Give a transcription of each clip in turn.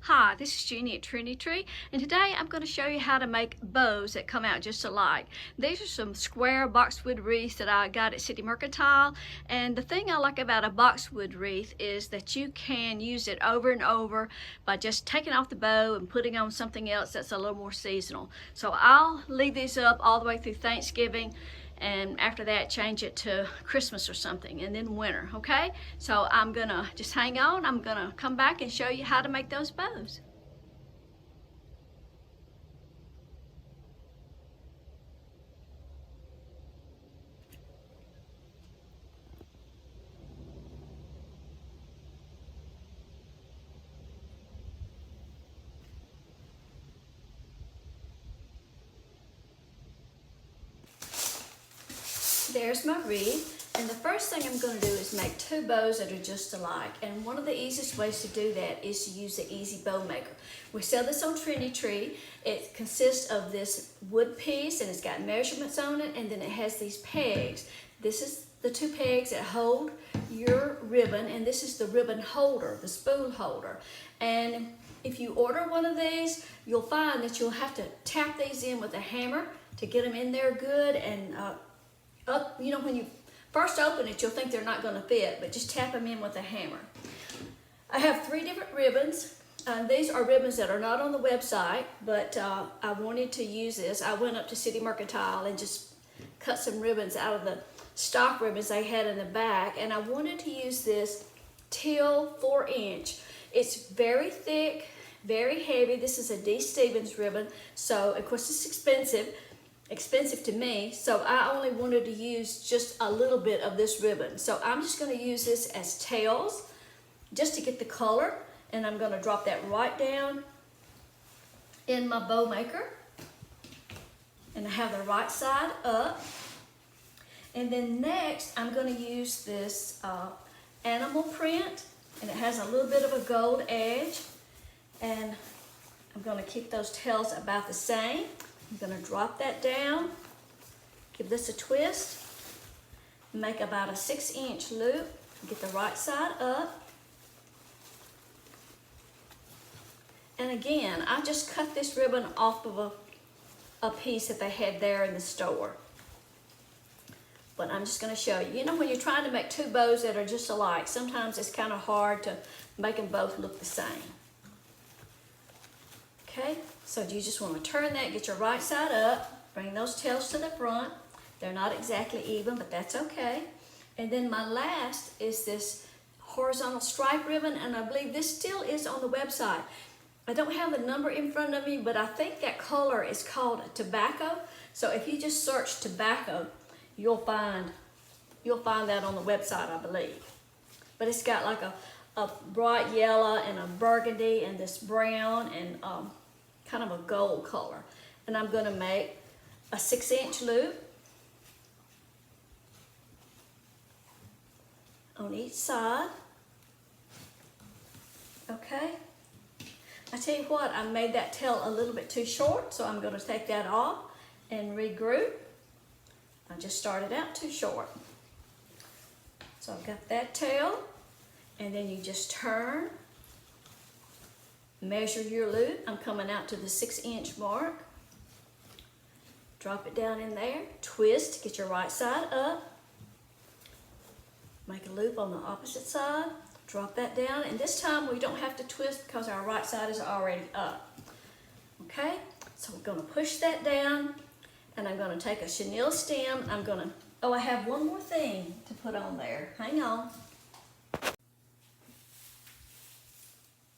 Hi, this is Jeannie at Trendy Tree, and today I'm going to show you how to make bows that come out just alike. These are some square boxwood wreaths that I got at City Mercantile, and the thing I like about a boxwood wreath is that you can use it over and over by just taking off the bow and putting on something else that's a little more seasonal. So I'll leave these up all the way through Thanksgiving, and after that change it to Christmas or something, and then winter. Okay, so I'm gonna just hang on. I'm gonna come back and show you how to make those bows. There's my wreath, and the first thing I'm going to do is make two bows that are just alike, and one of the easiest ways to do that is to use the EZ Bowmaker. We sell this on Trendy Tree. It consists of this wood piece, and it's got measurements on it, and then it has these pegs. This is the two pegs that hold your ribbon, and this is the ribbon holder, the spool holder. And if you order one of these, you'll find that you'll have to tap these in with a hammer to get them in there good, and you know, when you first open it, you'll think they're not going to fit, but just tap them in with a hammer. I have three different ribbons. These are ribbons that are not on the website, but I wanted to use this. I went up to City Mercantile and just cut some ribbons out of the stock ribbons they had in the back, and I wanted to use this teal 4-inch. It's very thick, very heavy. This is a D. Stevens ribbon, so of course it's expensive to me, so I only wanted to use just a little bit of this ribbon. So I'm just going to use this as tails just to get the color, and I'm going to drop that right down in my bow maker, and I have the right side up. And then next I'm going to use this animal print, and it has a little bit of a gold edge, and I'm going to keep those tails about the same. I'm going to drop that down, give this a twist, make about a 6-inch loop, get the right side up. And again, I just cut this ribbon off of a piece that they had there in the store. But I'm just going to show you. You know, when you're trying to make two bows that are just alike, sometimes it's kind of hard to make them both look the same. Okay, so you just want to turn that, get your right side up, bring those tails to the front. They're not exactly even, but that's okay. And then my last is this horizontal stripe ribbon, and I believe this still is on the website. I don't have the number in front of me, but I think that color is called tobacco. So if you just search tobacco, you'll find that on the website, I believe. But it's got like a bright yellow and a burgundy and this brown and kind of a gold color. And I'm going to make a 6-inch loop on each side. Okay. I tell you what, I made that tail a little bit too short, so I'm going to take that off and regroup. I just started out too short. So I've got that tail, and then you just turn, measure your loop. I'm coming out to the 6-inch mark. Drop it down in there, twist, get your right side up, make a loop on the opposite side, drop that down, and this time we don't have to twist because our right side is already up. Okay, so we're going to push that down, and I'm going to take a chenille stem. I have one more thing to put on there. Hang on.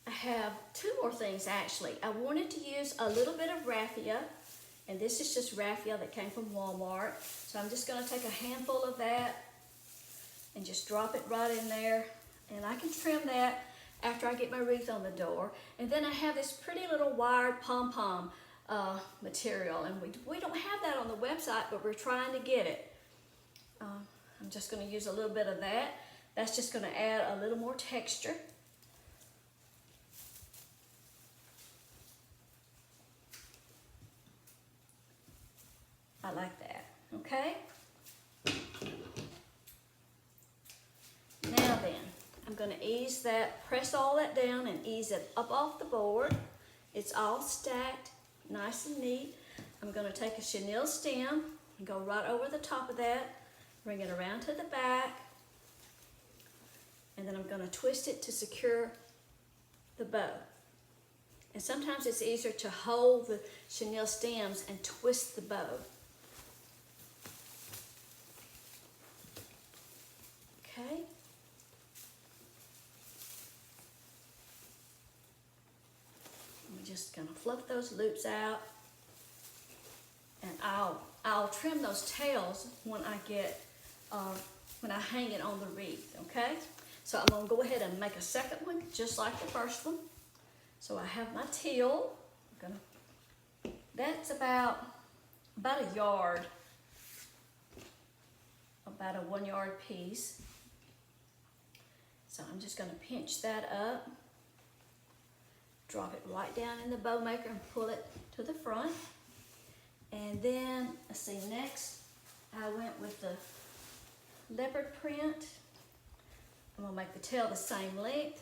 I have two more things actually. I wanted to use a little bit of raffia, and this is just raffia that came from Walmart. So I'm just going to take a handful of that and just drop it right in there, and I can trim that after I get my wreath on the door. And then I have this pretty little wired pom-pom material, and we don't have that on the website, but we're trying to get it. I'm just going to use a little bit of that. That's just going to add a little more texture. I like that. Okay. Now then, I'm gonna ease that, press all that down and ease it up off the board. It's all stacked, nice and neat. I'm gonna take a chenille stem and go right over the top of that, bring it around to the back, and then I'm gonna twist it to secure the bow. And sometimes it's easier to hold the chenille stems and twist the bow. Okay. I'm just gonna fluff those loops out, and I'll trim those tails when I hang it on the wreath. Okay. So I'm gonna go ahead and make a second one, just like the first one. So I have my teal. That's about a yard, about a 1 yard piece. So I'm just gonna pinch that up, drop it right down in the bow maker and pull it to the front. And then, let's see, next I went with the leopard print. I'm gonna make the tail the same length,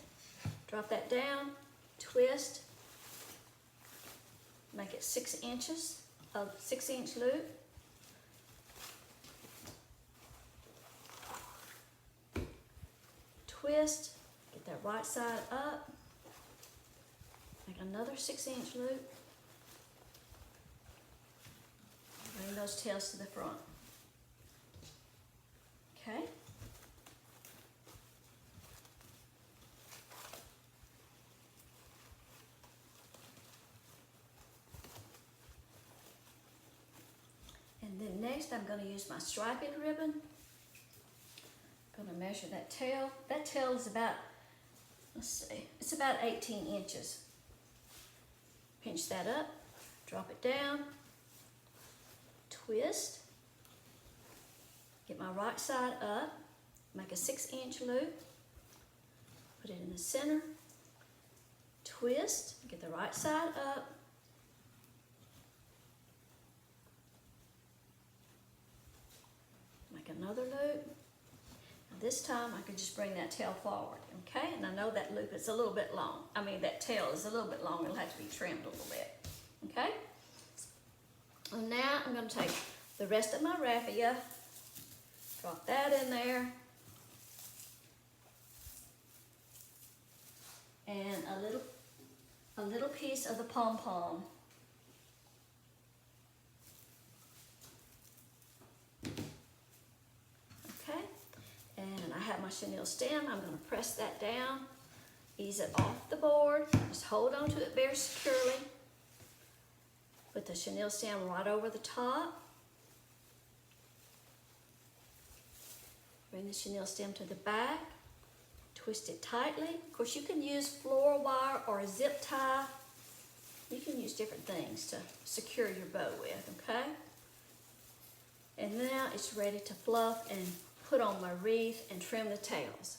drop that down, twist, make it 6 inches of 6-inch loop. Twist, get that right side up, make another 6-inch loop, bring those tails to the front. Okay. And then next I'm going to use my striping ribbon. I'm going to measure that tail. That tail is about, let's see, it's about 18 inches. Pinch that up, drop it down, twist, get my right side up, make a 6-inch loop, put it in the center, twist, get the right side up, make another loop. Now this time I can just bring that tail forward, okay? And I know that loop is a little bit long. I mean, that tail is a little bit long. It'll have to be trimmed a little bit, okay? And now I'm going to take the rest of my raffia, drop that in there, and a little piece of the pom-pom. Okay, and I have my chenille stem. I'm going to press that down, ease it off the board, just hold on to it very securely. Put the chenille stem right over the top. Bring the chenille stem to the back. Twist it tightly. Of course, you can use floral wire or a zip tie. You can use different things to secure your bow with, okay? And now it's ready to fluff and put on my wreath and trim the tails.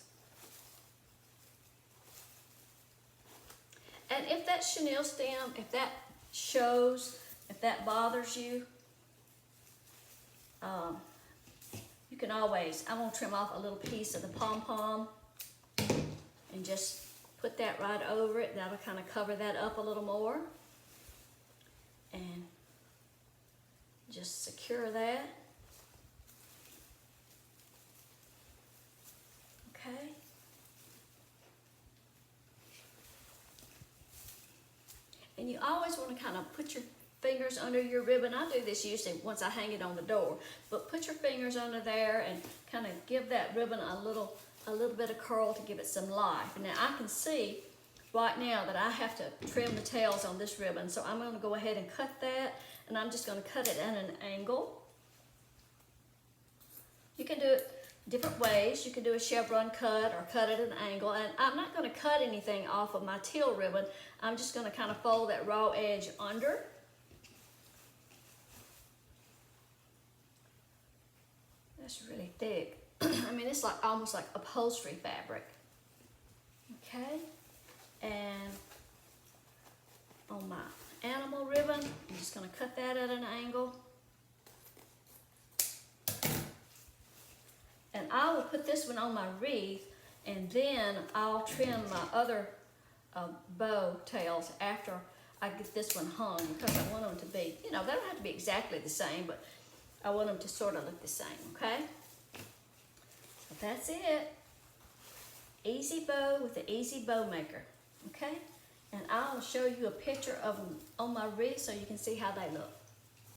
And if that chenille stem, if that shows, if that bothers you, you can always, I'm gonna trim off a little piece of the pom-pom and just put that right over it. That'll kind of cover that up a little more. And just secure that. Okay. And you always want to kind of put your fingers under your ribbon. I do this usually once I hang it on the door, but put your fingers under there and kind of give that ribbon a little bit of curl to give it some life. Now I can see right now that I have to trim the tails on this ribbon, so I'm going to go ahead and cut that, and I'm just going to cut it at an angle. You can do it different ways. You can do a chevron cut or cut at an angle, and I'm not going to cut anything off of my teal ribbon. I'm just going to kind of fold that raw edge under. That's really thick. I mean, it's like almost like upholstery fabric. Okay, and on my animal ribbon, I'm just going to cut that at an angle. And I will put this one on my wreath, And then I'll trim my other bow tails after I get this one hung, because I want them to be, you know, they don't have to be exactly the same, but I want them to sort of look the same, okay? So that's it. Easy bow with the EZ Bowmaker, okay? And I'll show you a picture of them on my wrist so you can see how they look.